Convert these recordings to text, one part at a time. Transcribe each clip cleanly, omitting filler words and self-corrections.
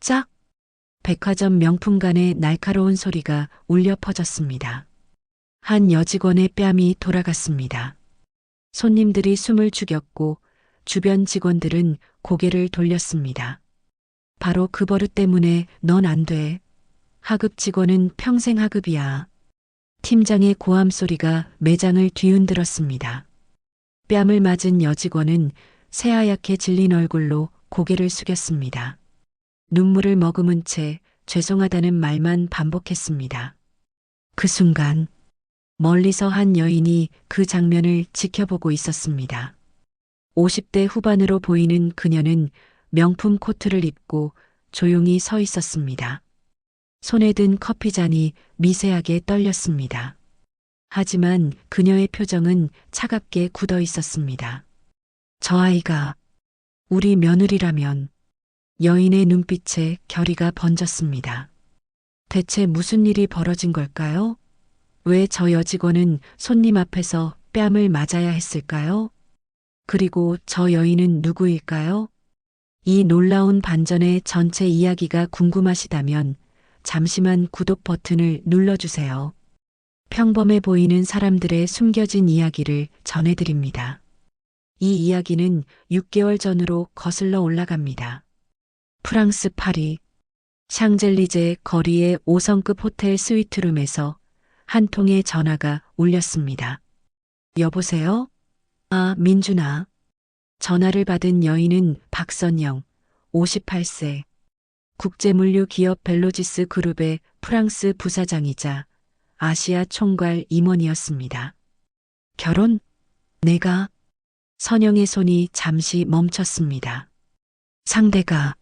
짝! 백화점 명품관의 날카로운 소리가 울려 퍼졌습니다. 한 여직원의 뺨이 돌아갔습니다. 손님들이 숨을 죽였고 주변 직원들은 고개를 돌렸습니다. 바로 그 버릇 때문에 넌 안 돼. 하급 직원은 평생 하급이야. 팀장의 고함 소리가 매장을 뒤흔들었습니다. 뺨을 맞은 여직원은 새하얗게 질린 얼굴로 고개를 숙였습니다. 눈물을 머금은 채 죄송하다는 말만 반복했습니다. 그 순간 멀리서 한 여인이 그 장면을 지켜보고 있었습니다. 50대 후반으로 보이는 그녀는 명품 코트를 입고 조용히 서 있었습니다. 손에 든 커피잔이 미세하게 떨렸습니다. 하지만 그녀의 표정은 차갑게 굳어 있었습니다. 저 아이가 우리 며느리라면. 여인의 눈빛에 결의가 번졌습니다. 대체 무슨 일이 벌어진 걸까요? 왜 저 여직원은 손님 앞에서 뺨을 맞아야 했을까요? 그리고 저 여인은 누구일까요? 이 놀라운 반전의 전체 이야기가 궁금하시다면 잠시만 구독 버튼을 눌러주세요. 평범해 보이는 사람들의 숨겨진 이야기를 전해드립니다. 이 이야기는 6개월 전으로 거슬러 올라갑니다. 프랑스 파리, 샹젤리제 거리의 5성급 호텔 스위트룸에서 한 통의 전화가 울렸습니다. 여보세요? 아, 민준아. 전화를 받은 여인은 박선영, 58세, 국제물류 기업 벨로지스 그룹의 프랑스 부사장이자 아시아 총괄 임원이었습니다. 결혼? 내가? 선영의 손이 잠시 멈췄습니다. 상대가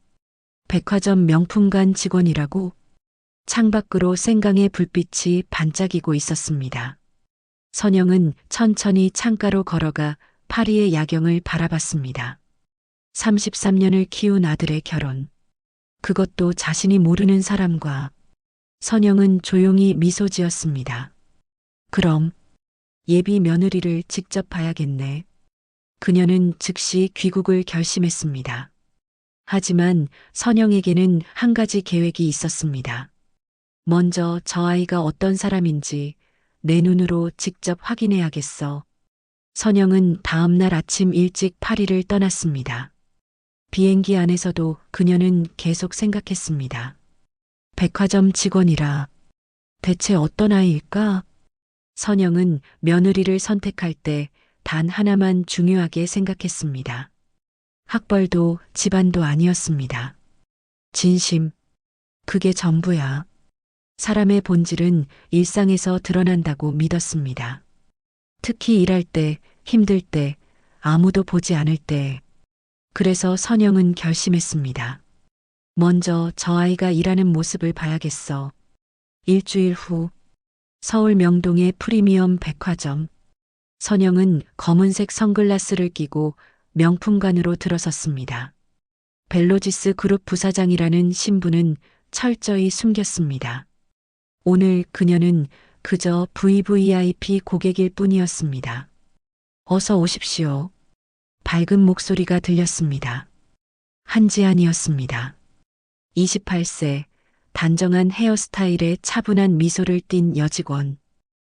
백화점 명품관 직원이라고? 창밖으로 생강의 불빛이 반짝이고 있었습니다. 선영은 천천히 창가로 걸어가 파리의 야경을 바라봤습니다. 33년을 키운 아들의 결혼. 그것도 자신이 모르는 사람과. 선영은 조용히 미소 지었습니다. 그럼 예비 며느리를 직접 봐야겠네. 그녀는 즉시 귀국을 결심했습니다. 하지만 선영에게는 한 가지 계획이 있었습니다. 먼저 저 아이가 어떤 사람인지 내 눈으로 직접 확인해야겠어. 선영은 다음 날 아침 일찍 파리를 떠났습니다. 비행기 안에서도 그녀는 계속 생각했습니다. 백화점 직원이라 대체 어떤 아이일까? 선영은 며느리를 선택할 때 단 하나만 중요하게 생각했습니다. 학벌도 집안도 아니었습니다. 진심, 그게 전부야. 사람의 본질은 일상에서 드러난다고 믿었습니다. 특히 일할 때, 힘들 때, 아무도 보지 않을 때. 그래서 선영은 결심했습니다. 먼저 저 아이가 일하는 모습을 봐야겠어. 일주일 후, 서울 명동의 프리미엄 백화점. 선영은 검은색 선글라스를 끼고 명품관으로 들어섰습니다. 벨로지스 그룹 부사장이라는 신분은 철저히 숨겼습니다. 오늘 그녀는 그저 VVIP 고객일 뿐이었습니다. 어서 오십시오. 밝은 목소리가 들렸습니다. 한지안이었습니다. 28세, 단정한 헤어스타일에 차분한 미소를 띤 여직원.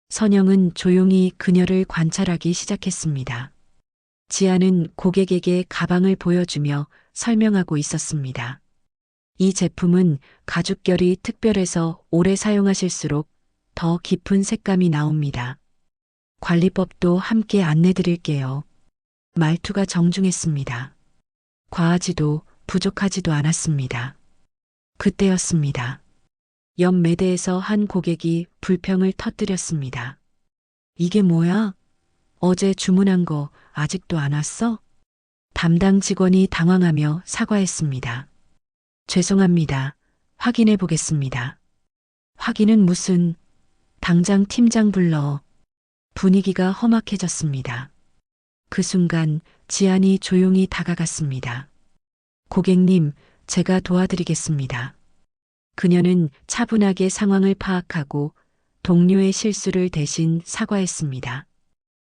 선영은 조용히 그녀를 관찰하기 시작했습니다. 지아는 고객에게 가방을 보여주며 설명하고 있었습니다. 이 제품은 가죽결이 특별해서 오래 사용하실수록 더 깊은 색감이 나옵니다. 관리법도 함께 안내드릴게요. 말투가 정중했습니다. 과하지도 부족하지도 않았습니다. 그때였습니다. 옆 매대에서 한 고객이 불평을 터뜨렸습니다. 이게 뭐야? 어제 주문한 거 아직도 안 왔어? 담당 직원이 당황하며 사과했습니다. 죄송합니다. 확인해 보겠습니다. 확인은 무슨, 당장 팀장 불러. 분위기가 험악해졌습니다. 그 순간 지안이 조용히 다가갔습니다. 고객님, 제가 도와드리겠습니다. 그녀는 차분하게 상황을 파악하고 동료의 실수를 대신 사과했습니다.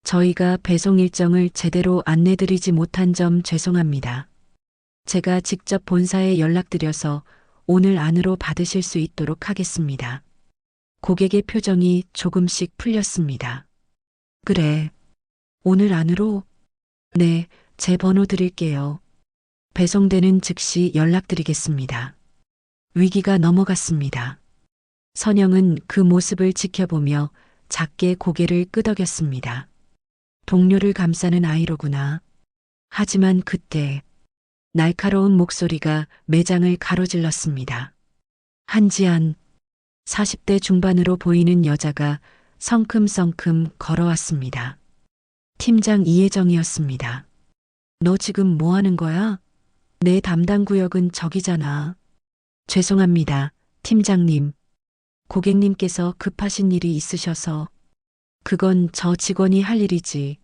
저희가 배송 일정을 제대로 안내드리지 못한 점 죄송합니다. 제가 직접 본사에 연락드려서 오늘 안으로 받으실 수 있도록 하겠습니다. 고객의 표정이 조금씩 풀렸습니다. 그래. 오늘 안으로? 네, 제 번호 드릴게요. 배송되는 즉시 연락드리겠습니다. 위기가 넘어갔습니다. 선영은 그 모습을 지켜보며 작게 고개를 끄덕였습니다. 동료를 감싸는 아이로구나. 하지만 그때 날카로운 목소리가 매장을 가로질렀습니다. 한지안, 40대 중반으로 보이는 여자가 성큼성큼 걸어왔습니다. 팀장 이혜정이었습니다. 너 지금 뭐 하는 거야? 내 담당 구역은 저기잖아. 죄송합니다, 팀장님. 고객님께서 급하신 일이 있으셔서. 그건 저 직원이 할 일이지.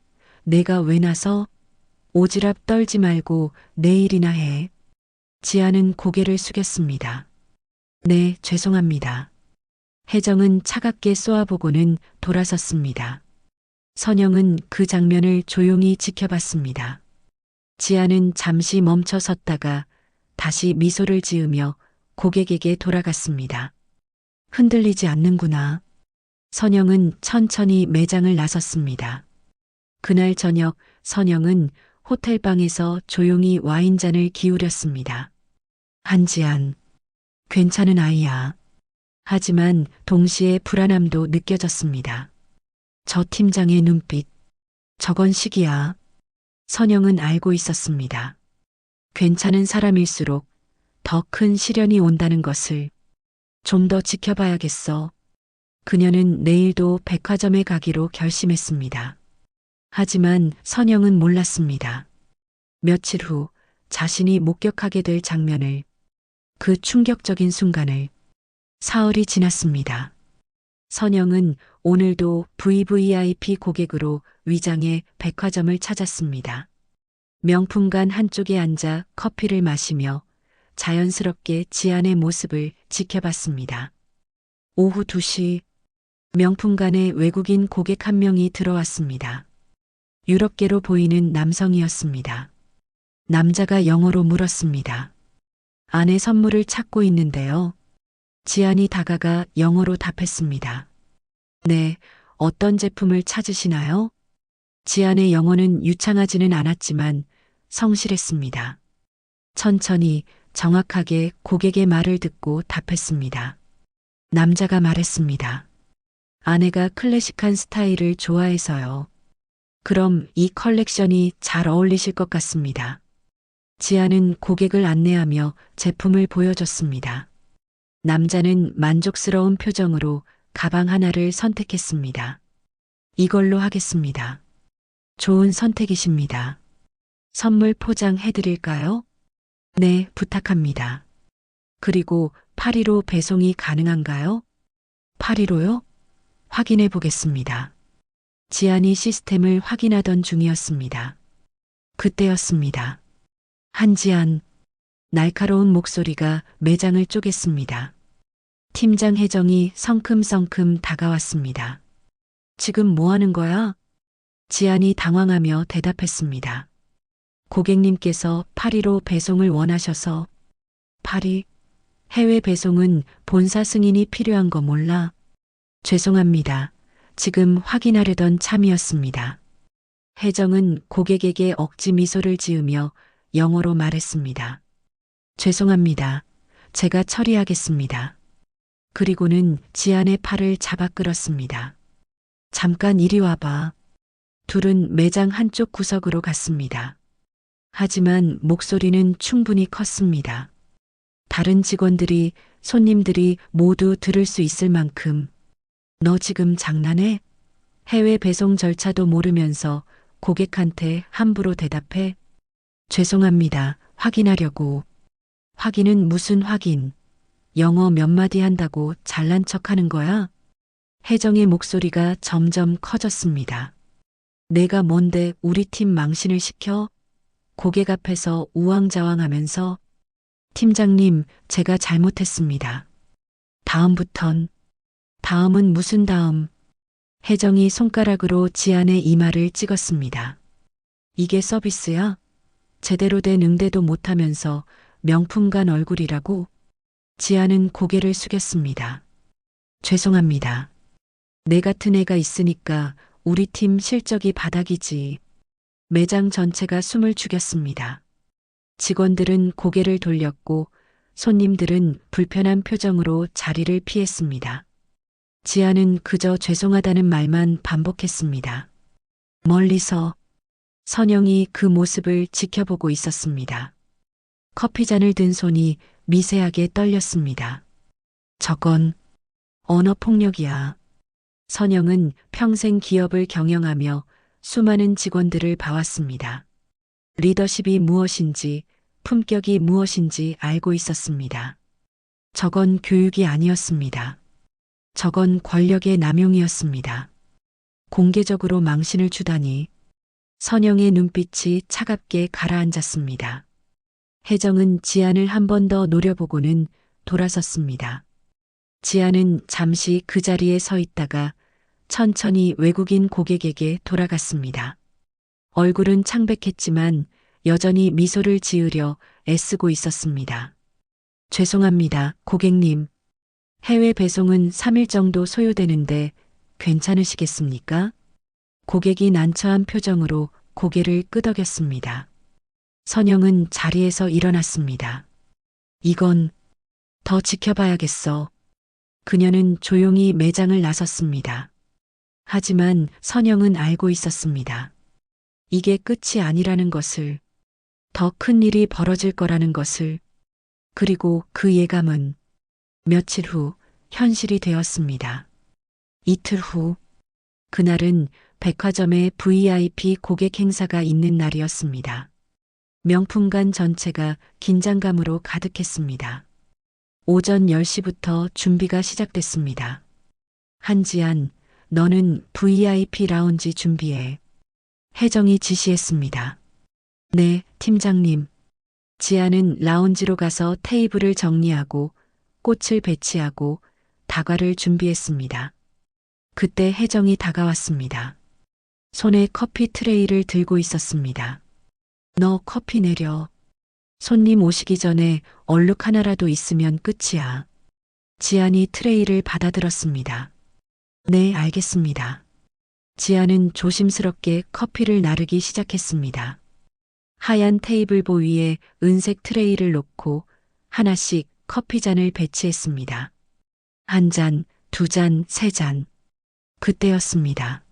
내가 왜 나서? 오지랖 떨지 말고 내일이나 해. 지아는 고개를 숙였습니다. 네, 죄송합니다. 혜정은 차갑게 쏘아보고는 돌아섰습니다. 선영은 그 장면을 조용히 지켜봤습니다. 지아는 잠시 멈춰 섰다가 다시 미소를 지으며 고객에게 돌아갔습니다. 흔들리지 않는구나. 선영은 천천히 매장을 나섰습니다. 그날 저녁 선영은 호텔방에서 조용히 와인잔을 기울였습니다. 한지안, 괜찮은 아이야. 하지만 동시에 불안함도 느껴졌습니다. 저 팀장의 눈빛, 저건 시기야. 선영은 알고 있었습니다. 괜찮은 사람일수록 더 큰 시련이 온다는 것을. 좀 더 지켜봐야겠어. 그녀는 내일도 백화점에 가기로 결심했습니다. 하지만 선영은 몰랐습니다. 며칠 후 자신이 목격하게 될 장면을, 그 충격적인 순간을. 사흘이 지났습니다. 선영은 오늘도 VVIP 고객으로 위장해 백화점을 찾았습니다. 명품관 한쪽에 앉아 커피를 마시며 자연스럽게 지안의 모습을 지켜봤습니다. 오후 2시 명품관에 외국인 고객 한 명이 들어왔습니다. 유럽계로 보이는 남성이었습니다. 남자가 영어로 물었습니다. 아내 선물을 찾고 있는데요. 지안이 다가가 영어로 답했습니다. 네, 어떤 제품을 찾으시나요? 지안의 영어는 유창하지는 않았지만 성실했습니다. 천천히 정확하게 고객의 말을 듣고 답했습니다. 남자가 말했습니다. 아내가 클래식한 스타일을 좋아해서요. 그럼 이 컬렉션이 잘 어울리실 것 같습니다. 지아는 고객을 안내하며 제품을 보여줬습니다. 남자는 만족스러운 표정으로 가방 하나를 선택했습니다. 이걸로 하겠습니다. 좋은 선택이십니다. 선물 포장해드릴까요? 네, 부탁합니다. 그리고 파리로 배송이 가능한가요? 파리로요? 확인해 보겠습니다. 지안이 시스템을 확인하던 중이었습니다. 그때였습니다. 한지안, 날카로운 목소리가 매장을 쪼갰습니다. 팀장 혜정이 성큼성큼 다가왔습니다. 지금 뭐 하는 거야? 지안이 당황하며 대답했습니다. 고객님께서 파리로 배송을 원하셔서. 파리? 해외 배송은 본사 승인이 필요한 거 몰라? 죄송합니다. 지금 확인하려던 참이었습니다. 혜정은 고객에게 억지 미소를 지으며 영어로 말했습니다. 죄송합니다. 제가 처리하겠습니다. 그리고는 지안의 팔을 잡아 끌었습니다. 잠깐 이리 와봐. 둘은 매장 한쪽 구석으로 갔습니다. 하지만 목소리는 충분히 컸습니다. 다른 직원들이, 손님들이 모두 들을 수 있을 만큼. 너 지금 장난해? 해외 배송 절차도 모르면서 고객한테 함부로 대답해? 죄송합니다. 확인하려고. 확인은 무슨 확인? 영어 몇 마디 한다고 잘난 척 하는 거야? 혜정의 목소리가 점점 커졌습니다. 내가 뭔데 우리 팀 망신을 시켜? 고객 앞에서 우왕좌왕하면서. 팀장님, 제가 잘못했습니다. 다음은 무슨 다음? 혜정이 손가락으로 지안의 이마를 찍었습니다. 이게 서비스야? 제대로 된 응대도 못하면서 명품관 얼굴이라고? 지아는 고개를 숙였습니다. 죄송합니다. 내 같은 애가 있으니까 우리 팀 실적이 바닥이지. 매장 전체가 숨을 죽였습니다. 직원들은 고개를 돌렸고 손님들은 불편한 표정으로 자리를 피했습니다. 지아는 그저 죄송하다는 말만 반복했습니다. 멀리서 선영이 그 모습을 지켜보고 있었습니다. 커피잔을 든 손이 미세하게 떨렸습니다. 저건 언어폭력이야. 선영은 평생 기업을 경영하며 수많은 직원들을 봐왔습니다. 리더십이 무엇인지, 품격이 무엇인지 알고 있었습니다. 저건 교육이 아니었습니다. 저건 권력의 남용이었습니다. 공개적으로 망신을 주다니. 선영의 눈빛이 차갑게 가라앉았습니다. 혜정은 지안을 한 번 더 노려보고는 돌아섰습니다. 지안은 잠시 그 자리에 서 있다가 천천히 외국인 고객에게 돌아갔습니다. 얼굴은 창백했지만 여전히 미소를 지으려 애쓰고 있었습니다. 죄송합니다, 고객님. 해외 배송은 3일 정도 소요되는데 괜찮으시겠습니까? 고객이 난처한 표정으로 고개를 끄덕였습니다. 선영은 자리에서 일어났습니다. 이건 더 지켜봐야겠어. 그녀는 조용히 매장을 나섰습니다. 하지만 선영은 알고 있었습니다. 이게 끝이 아니라는 것을, 더 큰 일이 벌어질 거라는 것을, 그리고 그 예감은 며칠 후 현실이 되었습니다. 이틀 후, 그날은 백화점에 VIP 고객 행사가 있는 날이었습니다. 명품관 전체가 긴장감으로 가득했습니다. 오전 10시부터 준비가 시작됐습니다. 한지안, 너는 VIP 라운지 준비해. 혜정이 지시했습니다. 네, 팀장님. 지안은 라운지로 가서 테이블을 정리하고 꽃을 배치하고 다과를 준비했습니다. 그때 혜정이 다가왔습니다. 손에 커피 트레이를 들고 있었습니다. 너 커피 내려. 손님 오시기 전에 얼룩 하나라도 있으면 끝이야. 지안이 트레이를 받아들었습니다. 네, 알겠습니다. 지안은 조심스럽게 커피를 나르기 시작했습니다. 하얀 테이블보 위에 은색 트레이를 놓고 하나씩 커피잔을 배치했습니다. 한 잔, 두 잔, 세 잔. 그때였습니다.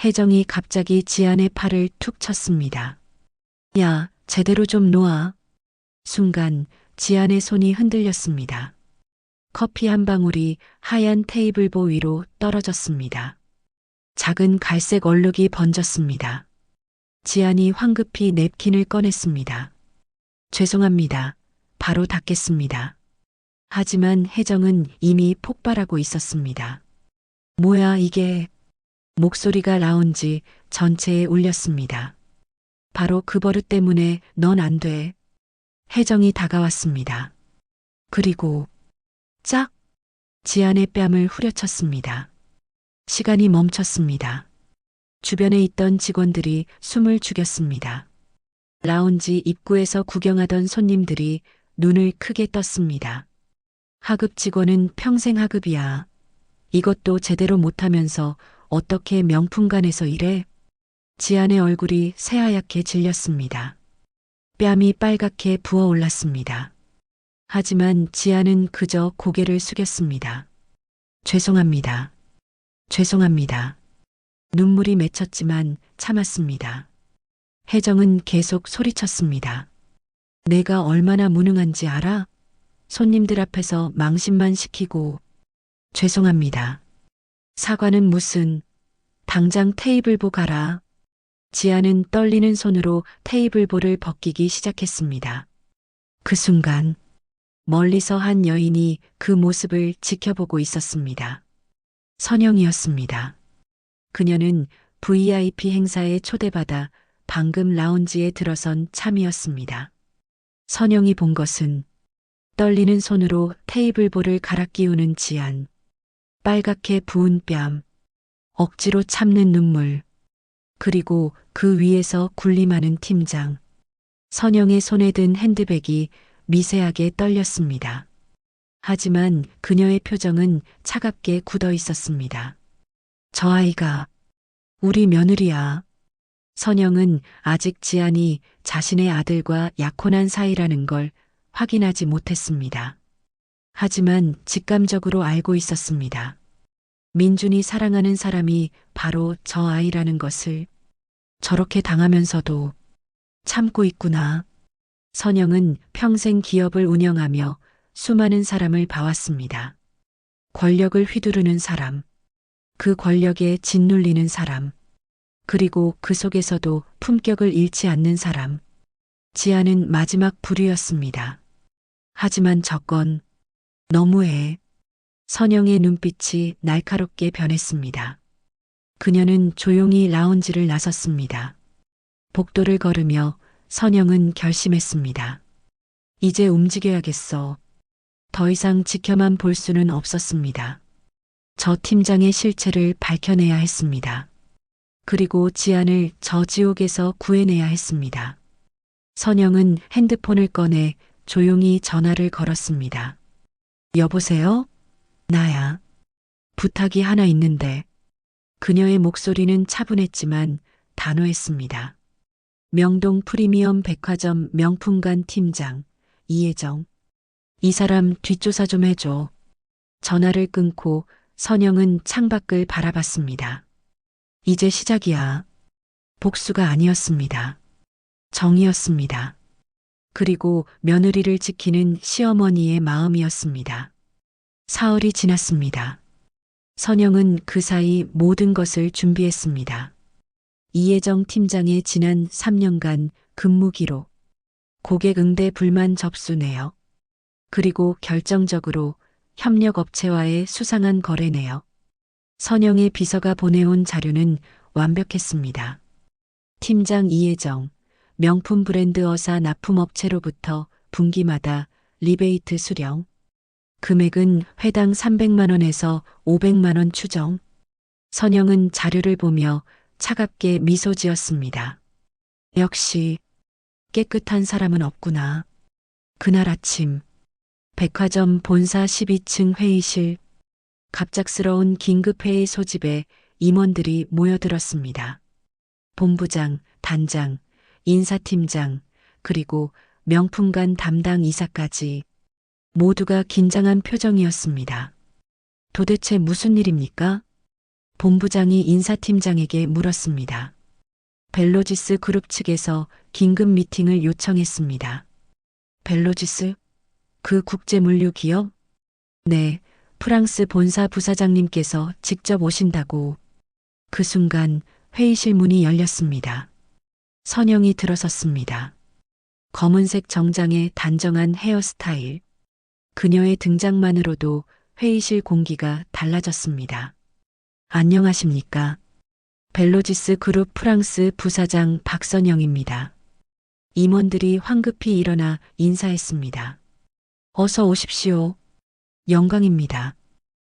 혜정이 갑자기 지안의 팔을 툭 쳤습니다. 야, 제대로 좀 놓아. 순간 지안의 손이 흔들렸습니다. 커피 한 방울이 하얀 테이블보 위로 떨어졌습니다. 작은 갈색 얼룩이 번졌습니다. 지안이 황급히 냅킨을 꺼냈습니다. 죄송합니다. 바로 닦겠습니다. 하지만 혜정은 이미 폭발하고 있었습니다. 뭐야 이게. 목소리가 라운지 전체에 울렸습니다. 바로 그 버릇 때문에 넌 안 돼. 혜정이 다가왔습니다. 그리고 짝! 지안의 뺨을 후려쳤습니다. 시간이 멈췄습니다. 주변에 있던 직원들이 숨을 죽였습니다. 라운지 입구에서 구경하던 손님들이 눈을 크게 떴습니다. 하급 직원은 평생 하급이야. 이것도 제대로 못하면서 어떻게 명품관에서 일해? 지안의 얼굴이 새하얗게 질렸습니다. 뺨이 빨갛게 부어올랐습니다. 하지만 지안은 그저 고개를 숙였습니다. 죄송합니다. 죄송합니다. 눈물이 맺혔지만 참았습니다. 혜정은 계속 소리쳤습니다. 내가 얼마나 무능한지 알아? 손님들 앞에서 망신만 시키고. 죄송합니다. 사과는 무슨, 당장 테이블보 가라. 지안은 떨리는 손으로 테이블보를 벗기기 시작했습니다. 그 순간 멀리서 한 여인이 그 모습을 지켜보고 있었습니다. 선영이었습니다. 그녀는 VIP 행사에 초대받아 방금 라운지에 들어선 참이었습니다. 선영이 본 것은 떨리는 손으로 테이블보를 갈아 끼우는 지안, 빨갛게 부은 뺨, 억지로 참는 눈물, 그리고 그 위에서 군림하는 팀장. 선영의 손에 든 핸드백이 미세하게 떨렸습니다. 하지만 그녀의 표정은 차갑게 굳어 있었습니다. 저 아이가 우리 며느리야. 선영은 아직 지안이 자신의 아들과 약혼한 사이라는 걸 확인하지 못했습니다. 하지만 직감적으로 알고 있었습니다. 민준이 사랑하는 사람이 바로 저 아이라는 것을. 저렇게 당하면서도 참고 있구나. 선영은 평생 기업을 운영하며 수많은 사람을 봐왔습니다. 권력을 휘두르는 사람, 그 권력에 짓눌리는 사람, 그리고 그 속에서도 품격을 잃지 않는 사람. 지아는 마지막 부류였습니다. 하지만 저건 너무해. 선영의 눈빛이 날카롭게 변했습니다. 그녀는 조용히 라운지를 나섰습니다. 복도를 걸으며 선영은 결심했습니다. 이제 움직여야겠어. 더 이상 지켜만 볼 수는 없었습니다. 저 팀장의 실체를 밝혀내야 했습니다. 그리고 지안을 저 지옥에서 구해내야 했습니다. 선영은 핸드폰을 꺼내 조용히 전화를 걸었습니다. 여보세요? 나야. 부탁이 하나 있는데. 그녀의 목소리는 차분했지만 단호했습니다. 명동 프리미엄 백화점 명품관 팀장 이혜정. 이 사람 뒷조사 좀 해줘. 전화를 끊고 선영은 창밖을 바라봤습니다. 이제 시작이야. 복수가 아니었습니다. 정이었습니다. 그리고 며느리를 지키는 시어머니의 마음이었습니다. 사흘이 지났습니다. 선영은 그 사이 모든 것을 준비했습니다. 이혜정 팀장의 지난 3년간 근무 기록, 고객 응대 불만 접수 내역, 그리고 결정적으로 협력업체와의 수상한 거래 내역. 선영의 비서가 보내온 자료는 완벽했습니다. 팀장 이혜정, 명품 브랜드 어사 납품업체로부터 분기마다 리베이트 수령, 금액은 회당 300만 원에서 500만 원 추정. 선영은 자료를 보며 차갑게 미소 지었습니다. 역시 깨끗한 사람은 없구나. 그날 아침 백화점 본사 12층 회의실. 갑작스러운 긴급회의 소집에 임원들이 모여들었습니다. 본부장, 단장, 인사팀장, 그리고 명품관 담당 이사까지 모두가 긴장한 표정이었습니다. 도대체 무슨 일입니까? 본부장이 인사팀장에게 물었습니다. 벨로지스 그룹 측에서 긴급 미팅을 요청했습니다. 벨로지스? 그 국제물류 기업? 네, 프랑스 본사 부사장님께서 직접 오신다고. 그 순간 회의실 문이 열렸습니다. 선영이 들어섰습니다. 검은색 정장에 단정한 헤어스타일. 그녀의 등장만으로도 회의실 공기가 달라졌습니다. 안녕하십니까? 벨로지스 그룹 프랑스 부사장 박선영입니다. 임원들이 황급히 일어나 인사했습니다. 어서 오십시오. 영광입니다.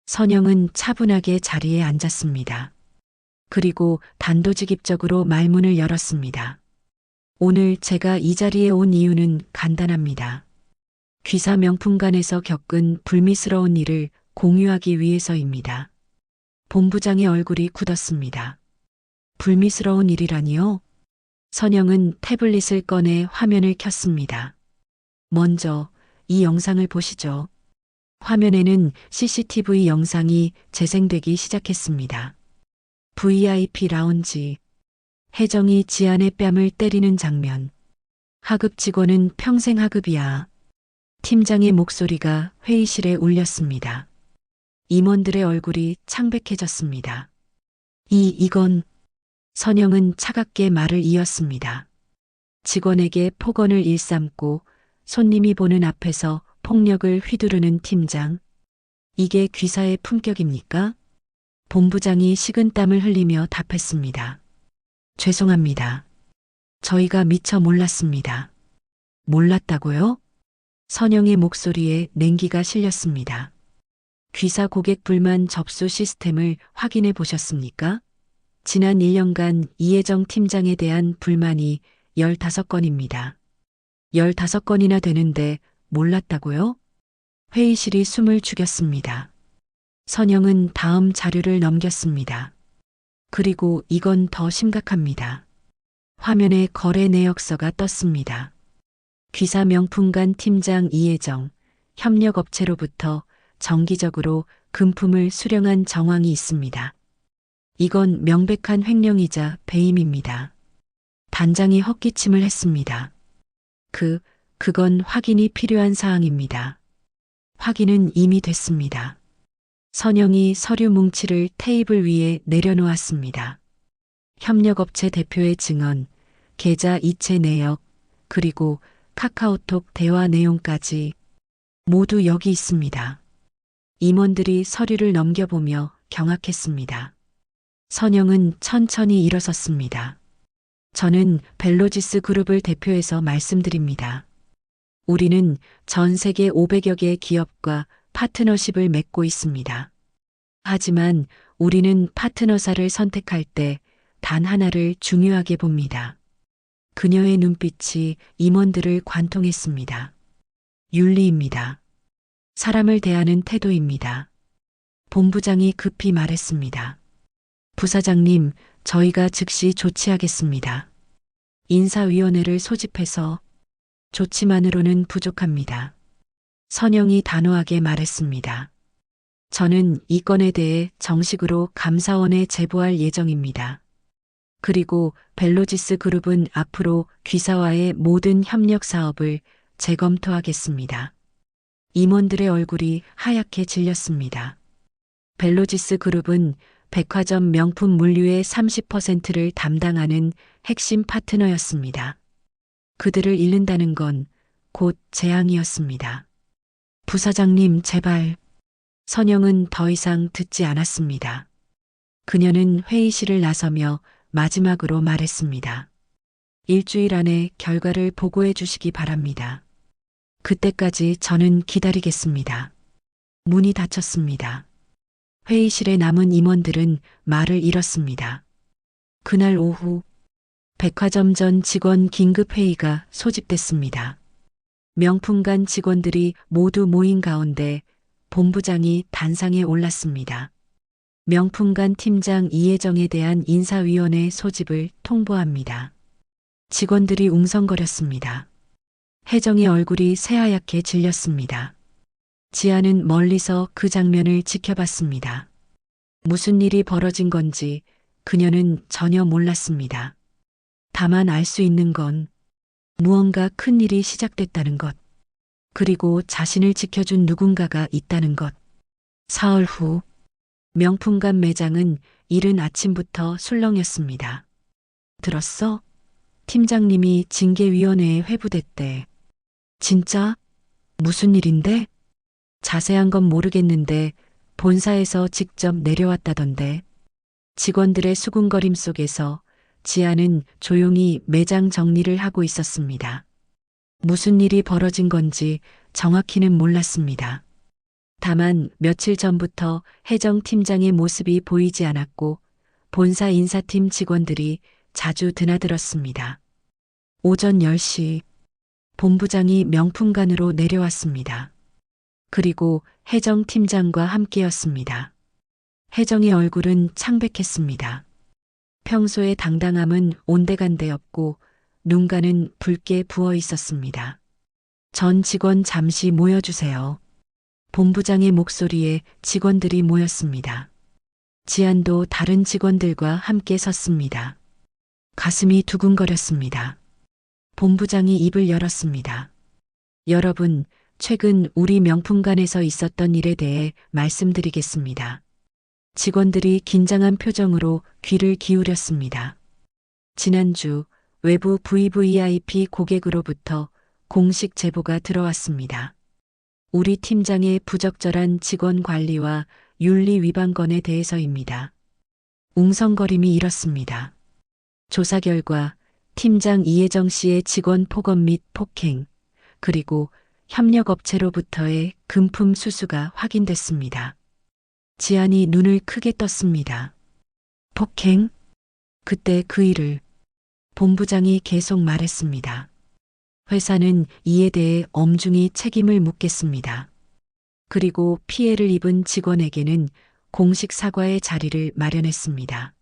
선영은 차분하게 자리에 앉았습니다. 그리고 단도직입적으로 말문을 열었습니다. 오늘 제가 이 자리에 온 이유는 간단합니다. 귀사 명품관에서 겪은 불미스러운 일을 공유하기 위해서입니다. 본부장의 얼굴이 굳었습니다. 불미스러운 일이라니요? 선영은 태블릿을 꺼내 화면을 켰습니다. 먼저 이 영상을 보시죠. 화면에는 CCTV 영상이 재생되기 시작했습니다. VIP 라운지. 혜정이 지안의 뺨을 때리는 장면. 하급 직원은 평생 하급이야. 팀장의 목소리가 회의실에 울렸습니다. 임원들의 얼굴이 창백해졌습니다. 이건. 선영은 차갑게 말을 이었습니다. 직원에게 폭언을 일삼고 손님이 보는 앞에서 폭력을 휘두르는 팀장. 이게 귀사의 품격입니까? 본부장이 식은땀을 흘리며 답했습니다. 죄송합니다. 저희가 미처 몰랐습니다. 몰랐다고요? 선영의 목소리에 냉기가 실렸습니다. 귀사 고객 불만 접수 시스템을 확인해 보셨습니까? 지난 1년간 이혜정 팀장에 대한 불만이 15건입니다. 15건이나 되는데 몰랐다고요? 회의실이 숨을 죽였습니다. 선영은 다음 자료를 넘겼습니다. 그리고 이건 더 심각합니다. 화면에 거래 내역서가 떴습니다. 귀사 명품관 팀장 이혜정, 협력업체로부터 정기적으로 금품을 수령한 정황이 있습니다. 이건 명백한 횡령이자 배임입니다. 단장이 헛기침을 했습니다. 그건 확인이 필요한 사항입니다. 확인은 이미 됐습니다. 선영이 서류 뭉치를 테이블 위에 내려놓았습니다. 협력업체 대표의 증언, 계좌 이체 내역, 그리고 카카오톡 대화 내용까지 모두 여기 있습니다. 임원들이 서류를 넘겨보며 경악했습니다. 선영은 천천히 일어섰습니다. 저는 벨로지스 그룹을 대표해서 말씀드립니다. 우리는 전 세계 500여 개의 기업과 파트너십을 맺고 있습니다. 하지만 우리는 파트너사를 선택할 때 단 하나를 중요하게 봅니다. 그녀의 눈빛이 임원들을 관통했습니다. 윤리입니다. 사람을 대하는 태도입니다. 본부장이 급히 말했습니다. 부사장님, 저희가 즉시 조치하겠습니다. 인사위원회를 소집해서 조치만으로는 부족합니다. 선영이 단호하게 말했습니다. 저는 이 건에 대해 정식으로 감사원에 제보할 예정입니다. 그리고 벨로지스 그룹은 앞으로 귀사와의 모든 협력 사업을 재검토하겠습니다. 임원들의 얼굴이 하얗게 질렸습니다. 벨로지스 그룹은 백화점 명품 물류의 30%를 담당하는 핵심 파트너였습니다. 그들을 잃는다는 건 곧 재앙이었습니다. 부사장님, 제발. 선영은 더 이상 듣지 않았습니다. 그녀는 회의실을 나서며 마지막으로 말했습니다. 일주일 안에 결과를 보고해 주시기 바랍니다. 그때까지 저는 기다리겠습니다. 문이 닫혔습니다. 회의실에 남은 임원들은 말을 잃었습니다. 그날 오후 백화점 전 직원 긴급회의가 소집됐습니다. 명품관 직원들이 모두 모인 가운데 본부장이 단상에 올랐습니다. 명품관 팀장 이혜정에 대한 인사위원회 소집을 통보합니다. 직원들이 웅성거렸습니다. 혜정의 얼굴이 새하얗게 질렸습니다. 지아는 멀리서 그 장면을 지켜봤습니다. 무슨 일이 벌어진 건지 그녀는 전혀 몰랐습니다. 다만 알 수 있는 건 무언가 큰 일이 시작됐다는 것, 그리고 자신을 지켜준 누군가가 있다는 것. 사흘 후 명품관 매장은 이른 아침부터 술렁였습니다. 들었어? 팀장님이 징계위원회에 회부됐대. 진짜? 무슨 일인데? 자세한 건 모르겠는데 본사에서 직접 내려왔다던데. 직원들의 수군거림 속에서 지아는 조용히 매장 정리를 하고 있었습니다. 무슨 일이 벌어진 건지 정확히는 몰랐습니다. 다만 며칠 전부터 혜정 팀장의 모습이 보이지 않았고 본사 인사팀 직원들이 자주 드나들었습니다. 오전 10시 본부장이 명품관으로 내려왔습니다. 그리고 혜정 팀장과 함께였습니다. 혜정의 얼굴은 창백했습니다. 평소의 당당함은 온데간데였고 눈가는 붉게 부어 있었습니다. 전 직원 잠시 모여주세요. 본부장의 목소리에 직원들이 모였습니다. 지안도 다른 직원들과 함께 섰습니다. 가슴이 두근거렸습니다. 본부장이 입을 열었습니다. 여러분, 최근 우리 명품관에서 있었던 일에 대해 말씀드리겠습니다. 직원들이 긴장한 표정으로 귀를 기울였습니다. 지난주 외부 VVIP 고객으로부터 공식 제보가 들어왔습니다. 우리 팀장의 부적절한 직원 관리와 윤리 위반 건에 대해서입니다. 웅성거림이 일었습니다. 조사 결과 팀장 이혜정 씨의 직원 폭언 및 폭행, 그리고 협력업체로부터의 금품 수수가 확인됐습니다. 지안이 눈을 크게 떴습니다. 폭행? 그때 그 일을 본부장이 계속 말했습니다. 회사는 이에 대해 엄중히 책임을 묻겠습니다. 그리고 피해를 입은 직원에게는 공식 사과의 자리를 마련했습니다.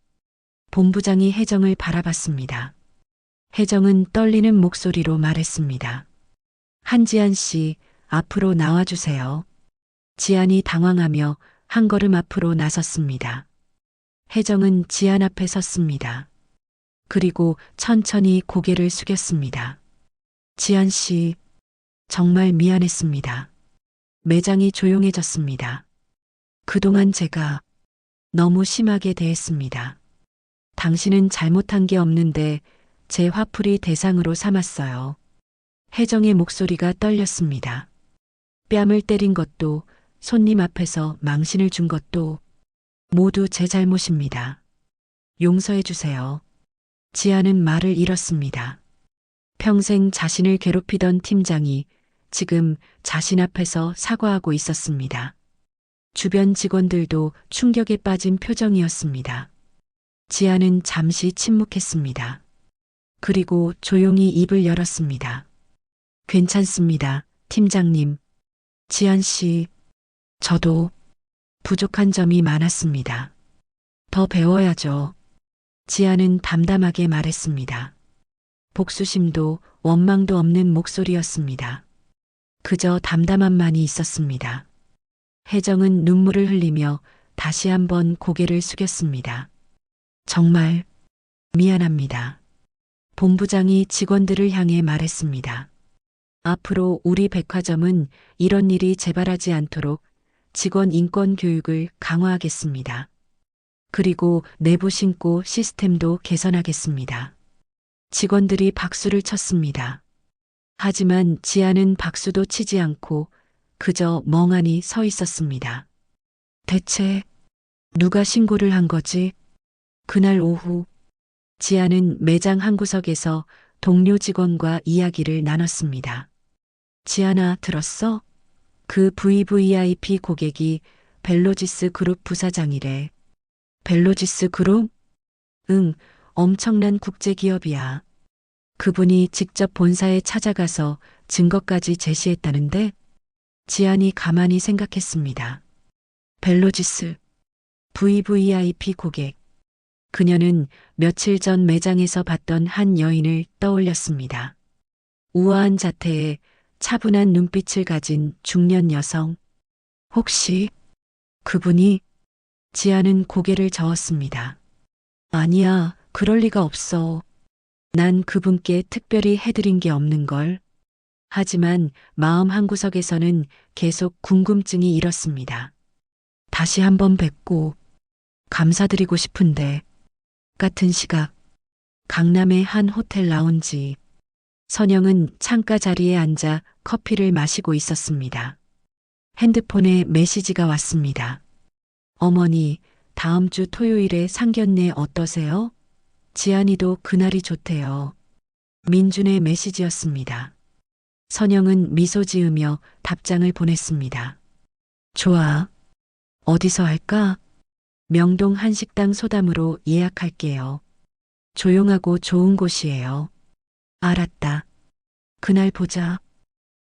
본부장이 혜정을 바라봤습니다. 혜정은 떨리는 목소리로 말했습니다. 한지안 씨, 앞으로 나와주세요. 지안이 당황하며 한 걸음 앞으로 나섰습니다. 혜정은 지안 앞에 섰습니다. 그리고 천천히 고개를 숙였습니다. 지안 씨, 정말 미안했습니다. 매장이 조용해졌습니다. 그동안 제가 너무 심하게 대했습니다. 당신은 잘못한 게 없는데 제 화풀이 대상으로 삼았어요. 혜정의 목소리가 떨렸습니다. 뺨을 때린 것도 손님 앞에서 망신을 준 것도 모두 제 잘못입니다. 용서해 주세요. 지아는 말을 잃었습니다. 평생 자신을 괴롭히던 팀장이 지금 자신 앞에서 사과하고 있었습니다. 주변 직원들도 충격에 빠진 표정이었습니다. 지아는 잠시 침묵했습니다. 그리고 조용히 입을 열었습니다. 괜찮습니다, 팀장님. 지안 씨, 저도 부족한 점이 많았습니다. 더 배워야죠. 지아는 담담하게 말했습니다. 복수심도 원망도 없는 목소리였습니다. 그저 담담함만이 있었습니다. 혜정은 눈물을 흘리며 다시 한번 고개를 숙였습니다. 정말 미안합니다. 본부장이 직원들을 향해 말했습니다. 앞으로 우리 백화점은 이런 일이 재발하지 않도록 직원 인권 교육을 강화하겠습니다. 그리고 내부 신고 시스템도 개선하겠습니다. 직원들이 박수를 쳤습니다. 하지만 지아는 박수도 치지 않고 그저 멍하니 서 있었습니다. 대체 누가 신고를 한 거지? 그날 오후 지아는 매장 한 구석에서 동료 직원과 이야기를 나눴습니다. 지아나, 들었어? 그 VVIP 고객이 벨로지스 그룹 부사장이래. 벨로지스 그룹? 응, 엄청난 국제기업이야. 그분이 직접 본사에 찾아가서 증거까지 제시했다는데? 지안이 가만히 생각했습니다. 벨로지스, VVIP 고객. 그녀는 며칠 전 매장에서 봤던 한 여인을 떠올렸습니다. 우아한 자태에 차분한 눈빛을 가진 중년 여성. 혹시 그분이? 지아는 고개를 저었습니다. 아니야, 그럴 리가 없어. 난 그분께 특별히 해드린 게 없는걸. 하지만 마음 한구석에서는 계속 궁금증이 일었습니다. 다시 한번 뵙고 감사드리고 싶은데. 같은 시각, 강남의 한 호텔 라운지. 선영은 창가 자리에 앉아 커피를 마시고 있었습니다. 핸드폰에 메시지가 왔습니다. 어머니, 다음 주 토요일에 상견례 어떠세요? 지안이도 그날이 좋대요. 민준의 메시지였습니다. 선영은 미소 지으며 답장을 보냈습니다. 좋아. 어디서 할까? 명동 한식당 소담으로 예약할게요. 조용하고 좋은 곳이에요. 알았다. 그날 보자.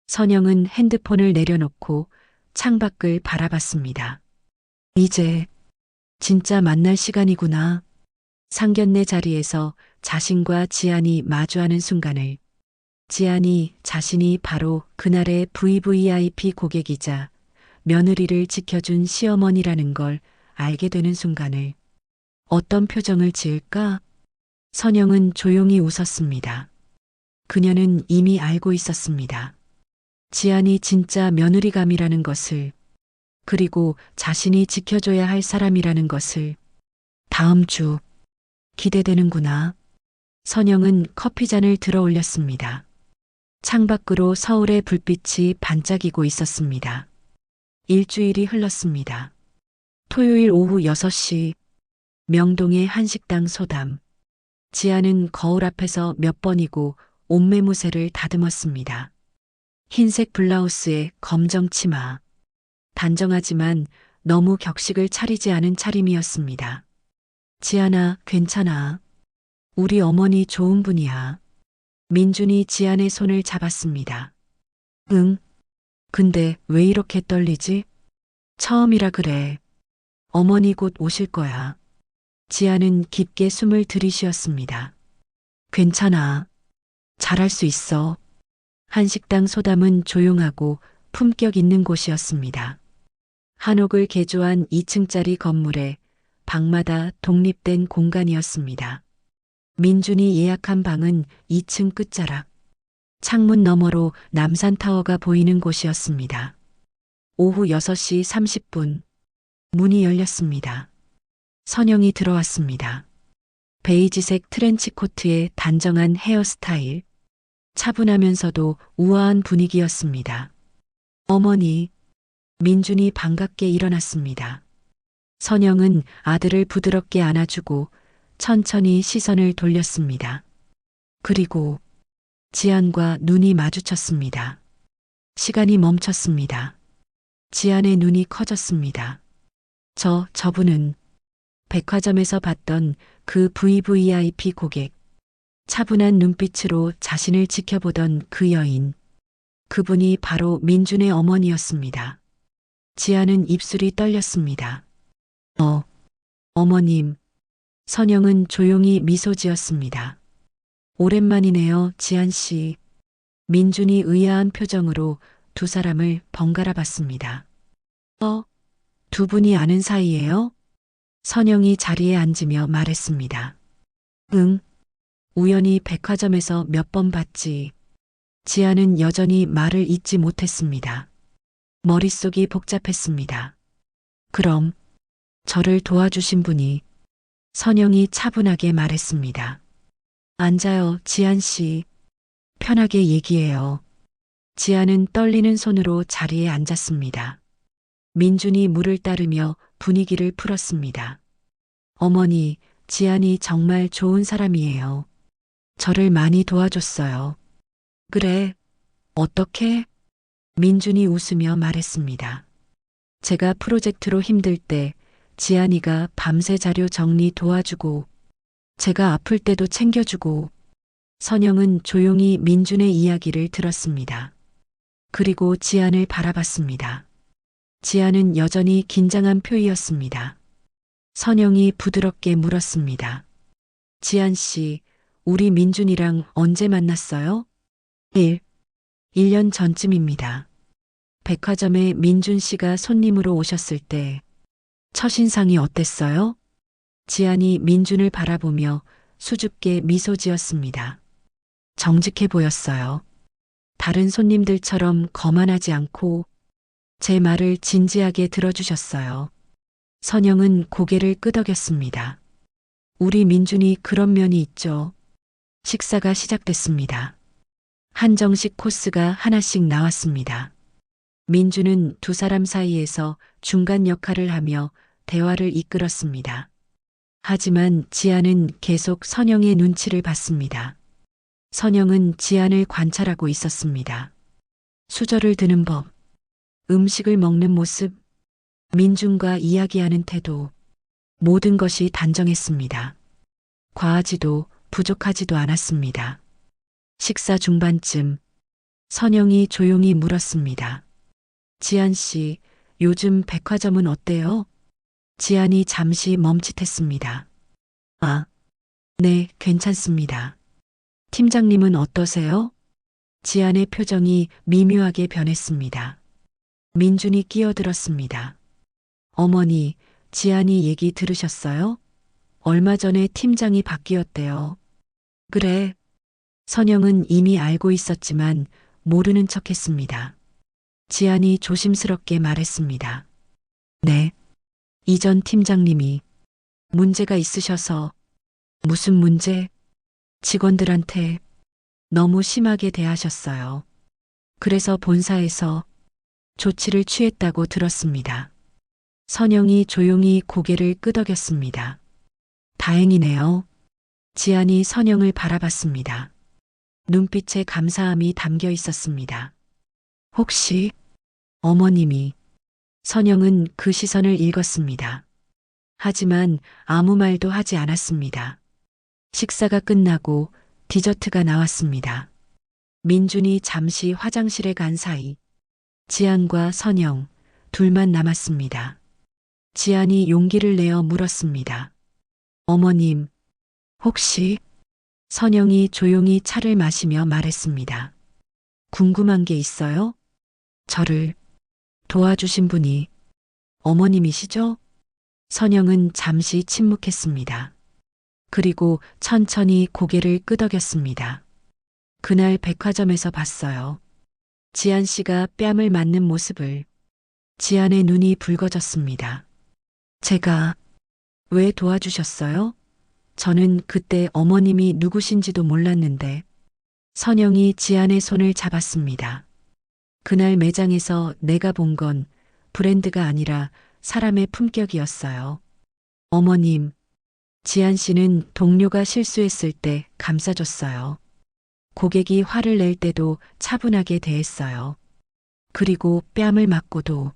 선영은 핸드폰을 내려놓고 창밖을 바라봤습니다. 이제 진짜 만날 시간이구나. 상견례 자리에서 자신과 지안이 마주하는 순간을, 지안이 자신이 바로 그날의 VVIP 고객이자 며느리를 지켜준 시어머니라는 걸 알게 되는 순간을 어떤 표정을 지을까? 선영은 조용히 웃었습니다. 그녀는 이미 알고 있었습니다. 지안이 진짜 며느리감이라는 것을, 그리고 자신이 지켜줘야 할 사람이라는 것을. 다음 주 기대되는구나. 선영은 커피잔을 들어 올렸습니다. 창밖으로 서울의 불빛이 반짝이고 있었습니다. 일주일이 흘렀습니다. 토요일 오후 6시, 명동의 한식당 소담. 지아는 거울 앞에서 몇 번이고 옷매무새를 다듬었습니다. 흰색 블라우스에 검정 치마. 단정하지만 너무 격식을 차리지 않은 차림이었습니다. 지안아, 괜찮아. 우리 어머니 좋은 분이야. 민준이 지안의 손을 잡았습니다. 응. 근데 왜 이렇게 떨리지? 처음이라 그래. 어머니 곧 오실 거야. 지아는 깊게 숨을 들이쉬었습니다. 괜찮아. 잘할 수 있어. 한식당 소담은 조용하고 품격 있는 곳이었습니다. 한옥을 개조한 2층짜리 건물에 방마다 독립된 공간이었습니다. 민준이 예약한 방은 2층 끝자락. 창문 너머로 남산타워가 보이는 곳이었습니다. 오후 6시 30분 문이 열렸습니다. 선영이 들어왔습니다. 베이지색 트렌치 코트에 단정한 헤어스타일, 차분하면서도 우아한 분위기였습니다. 어머니, 민준이 반갑게 일어났습니다. 선영은 아들을 부드럽게 안아주고 천천히 시선을 돌렸습니다. 그리고 지안과 눈이 마주쳤습니다. 시간이 멈췄습니다. 지안의 눈이 커졌습니다. 저분은 백화점에서 봤던 그 VVIP 고객, 차분한 눈빛으로 자신을 지켜보던 그 여인. 그분이 바로 민준의 어머니였습니다. 지아는 입술이 떨렸습니다. 어머님. 선영은 조용히 미소 지었습니다. 오랜만이네요, 지안 씨. 민준이 의아한 표정으로 두 사람을 번갈아 봤습니다. 두 분이 아는 사이예요? 선영이 자리에 앉으며 말했습니다. 응. 우연히 백화점에서 몇 번 봤지. 지아는 여전히 말을 잇지 못했습니다. 머릿속이 복잡했습니다. 그럼 저를 도와주신 분이. 선영이 차분하게 말했습니다. 앉아요, 지안 씨. 편하게 얘기해요. 지아는 떨리는 손으로 자리에 앉았습니다. 민준이 물을 따르며 분위기를 풀었습니다. 어머니, 지안이 정말 좋은 사람이에요. 저를 많이 도와줬어요. 그래, 어떻게? 민준이 웃으며 말했습니다. 제가 프로젝트로 힘들 때 지안이가 밤새 자료 정리 도와주고, 제가 아플 때도 챙겨주고. 선영은 조용히 민준의 이야기를 들었습니다. 그리고 지안을 바라봤습니다. 지안은 여전히 긴장한 표이었습니다. 선영이 부드럽게 물었습니다. 지안 씨, 우리 민준이랑 언제 만났어요? 1년 전쯤입니다. 백화점에 민준 씨가 손님으로 오셨을 때 첫인상이 어땠어요? 지안이 민준을 바라보며 수줍게 미소 지었습니다. 정직해 보였어요. 다른 손님들처럼 거만하지 않고 제 말을 진지하게 들어주셨어요. 선영은 고개를 끄덕였습니다. 우리 민준이 그런 면이 있죠. 식사가 시작됐습니다. 한정식 코스가 하나씩 나왔습니다. 민준은 두 사람 사이에서 중간 역할을 하며 대화를 이끌었습니다. 하지만 지안은 계속 선영의 눈치를 봤습니다. 선영은 지안을 관찰하고 있었습니다. 수저를 드는 법, 음식을 먹는 모습, 민준과 이야기하는 태도, 모든 것이 단정했습니다. 과하지도 부족하지도 않았습니다. 식사 중반쯤 선영이 조용히 물었습니다. 지안 씨, 요즘 백화점은 어때요? 지안이 잠시 멈칫했습니다. 네, 괜찮습니다. 팀장님은 어떠세요? 지안의 표정이 미묘하게 변했습니다. 민준이 끼어들었습니다. 어머니, 지안이 얘기 들으셨어요? 얼마 전에 팀장이 바뀌었대요. 그래. 선영은 이미 알고 있었지만 모르는 척했습니다. 지안이 조심스럽게 말했습니다. 네. 이전 팀장님이 문제가 있으셔서. 무슨 문제? 직원들한테 너무 심하게 대하셨어요. 그래서 본사에서 조치를 취했다고 들었습니다. 선영이 조용히 고개를 끄덕였습니다. 다행이네요. 지안이 선영을 바라봤습니다. 눈빛에 감사함이 담겨 있었습니다. 혹시 어머님이. 선영은 그 시선을 읽었습니다. 하지만 아무 말도 하지 않았습니다. 식사가 끝나고 디저트가 나왔습니다. 민준이 잠시 화장실에 간 사이 지안과 선영 둘만 남았습니다. 지안이 용기를 내어 물었습니다. 어머님, 혹시? 선영이 조용히 차를 마시며 말했습니다. 궁금한 게 있어요? 저를 도와주신 분이 어머님이시죠? 선영은 잠시 침묵했습니다. 그리고 천천히 고개를 끄덕였습니다. 그날 백화점에서 봤어요. 지안 씨가 뺨을 맞는 모습을. 지안의 눈이 붉어졌습니다. 제가 왜 도와주셨어요? 저는 그때 어머님이 누구신지도 몰랐는데. 선영이 지안의 손을 잡았습니다. 그날 매장에서 내가 본 건 브랜드가 아니라 사람의 품격이었어요. 어머님, 지안 씨는 동료가 실수했을 때 감싸줬어요. 고객이 화를 낼 때도 차분하게 대했어요. 그리고 뺨을 맞고도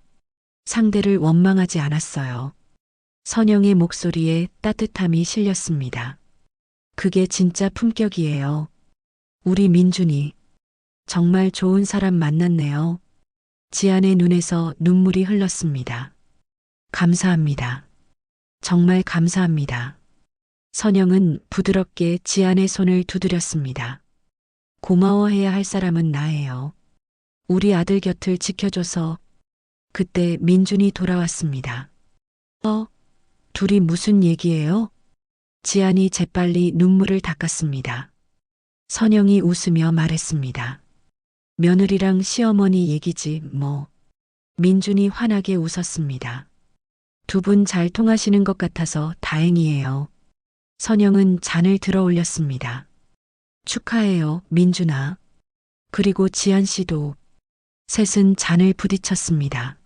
상대를 원망하지 않았어요. 선영의 목소리에 따뜻함이 실렸습니다. 그게 진짜 품격이에요. 우리 민준이 정말 좋은 사람 만났네요. 지안의 눈에서 눈물이 흘렀습니다. 감사합니다. 정말 감사합니다. 선영은 부드럽게 지안의 손을 두드렸습니다. 고마워해야 할 사람은 나예요. 우리 아들 곁을 지켜줘서. 그때 민준이 돌아왔습니다. 둘이 무슨 얘기예요? 지안이 재빨리 눈물을 닦았습니다. 선영이 웃으며 말했습니다. 며느리랑 시어머니 얘기지 뭐. 민준이 환하게 웃었습니다. 두 분 잘 통하시는 것 같아서 다행이에요. 선영은 잔을 들어 올렸습니다. 축하해요, 민준아. 그리고 지안 씨도. 셋은 잔을 부딪혔습니다.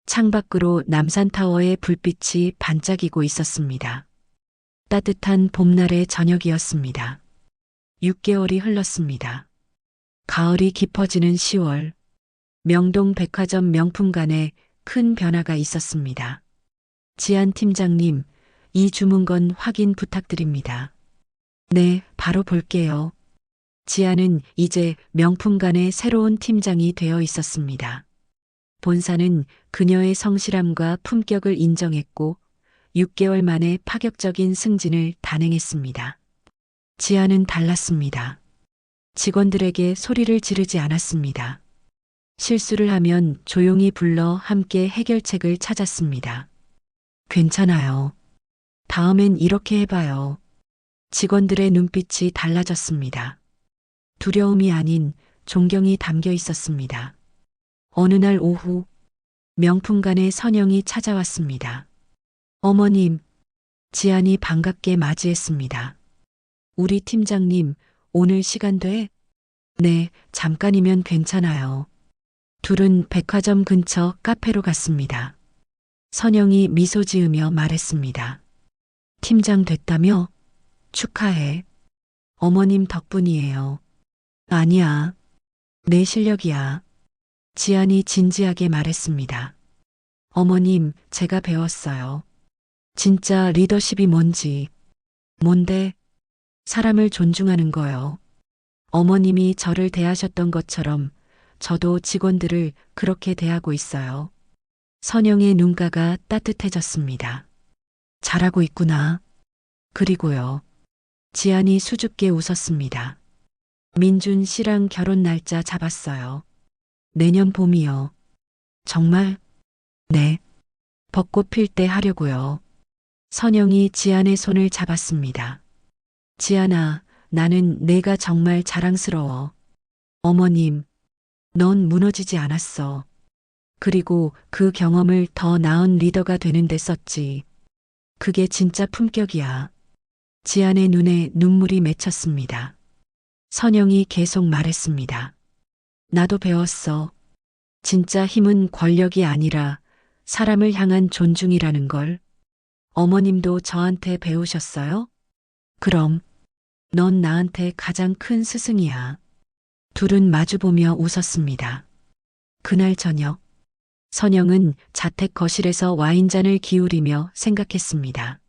창밖으로 남산타워의 불빛이 반짝이고 있었습니다. 따뜻한 봄날의 저녁이었습니다. 6개월이 흘렀습니다. 가을이 깊어지는 10월. 명동 백화점 명품관에 큰 변화가 있었습니다. 지안 팀장님, 이 주문건 확인 부탁드립니다. 네, 바로 볼게요. 지안은 이제 명품관의 새로운 팀장이 되어 있었습니다. 본사는 그녀의 성실함과 품격을 인정했고 6개월 만에 파격적인 승진을 단행했습니다. 지안은 달랐습니다. 직원들에게 소리를 지르지 않았습니다. 실수를 하면 조용히 불러 함께 해결책을 찾았습니다. 괜찮아요. 다음엔 이렇게 해봐요. 직원들의 눈빛이 달라졌습니다. 두려움이 아닌 존경이 담겨 있었습니다. 어느 날 오후, 명품관에 선영이 찾아왔습니다. 어머님, 지안이 반갑게 맞이했습니다. 우리 팀장님, 오늘 시간 돼? 네, 잠깐이면 괜찮아요. 둘은 백화점 근처 카페로 갔습니다. 선영이 미소 지으며 말했습니다. 팀장 됐다며? 축하해. 어머님 덕분이에요. 아니야. 내 실력이야. 지안이 진지하게 말했습니다. 어머님, 제가 배웠어요. 진짜 리더십이 뭔지. 뭔데? 사람을 존중하는 거요. 어머님이 저를 대하셨던 것처럼 저도 직원들을 그렇게 대하고 있어요. 선영의 눈가가 따뜻해졌습니다. 잘하고 있구나. 그리고요. 지안이 수줍게 웃었습니다. 민준 씨랑 결혼 날짜 잡았어요. 내년 봄이요. 정말? 네. 벚꽃 필 때 하려고요. 선영이 지안의 손을 잡았습니다. 지안아, 나는 내가 정말 자랑스러워. 어머님, 넌 무너지지 않았어. 그리고 그 경험을 더 나은 리더가 되는 데 썼지. 그게 진짜 품격이야. 지안의 눈에 눈물이 맺혔습니다. 선영이 계속 말했습니다. 나도 배웠어. 진짜 힘은 권력이 아니라 사람을 향한 존중이라는 걸. 어머님도 저한테 배우셨어요? 그럼, 넌 나한테 가장 큰 스승이야. 둘은 마주보며 웃었습니다. 그날 저녁, 선영은 자택 거실에서 와인잔을 기울이며 생각했습니다.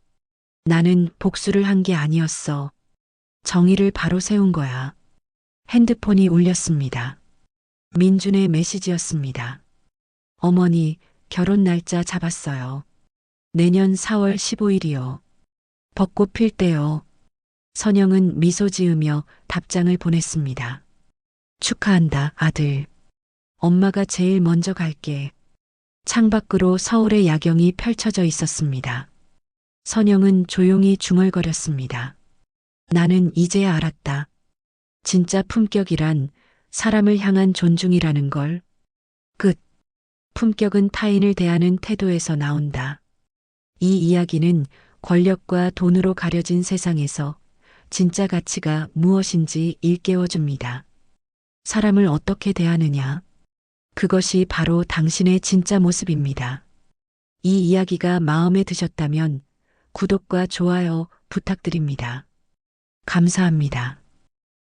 나는 복수를 한 게 아니었어. 정의를 바로 세운 거야. 핸드폰이 울렸습니다. 민준의 메시지였습니다. 어머니, 결혼 날짜 잡았어요. 내년 4월 15일이요. 벚꽃 필 때요. 선영은 미소 지으며 답장을 보냈습니다. 축하한다, 아들. 엄마가 제일 먼저 갈게. 창밖으로 서울의 야경이 펼쳐져 있었습니다. 선영은 조용히 중얼거렸습니다. 나는 이제 알았다. 진짜 품격이란 사람을 향한 존중이라는 걸. 끝. 품격은 타인을 대하는 태도에서 나온다. 이 이야기는 권력과 돈으로 가려진 세상에서 진짜 가치가 무엇인지 일깨워줍니다. 사람을 어떻게 대하느냐. 그것이 바로 당신의 진짜 모습입니다. 이 이야기가 마음에 드셨다면 구독과 좋아요 부탁드립니다. 감사합니다.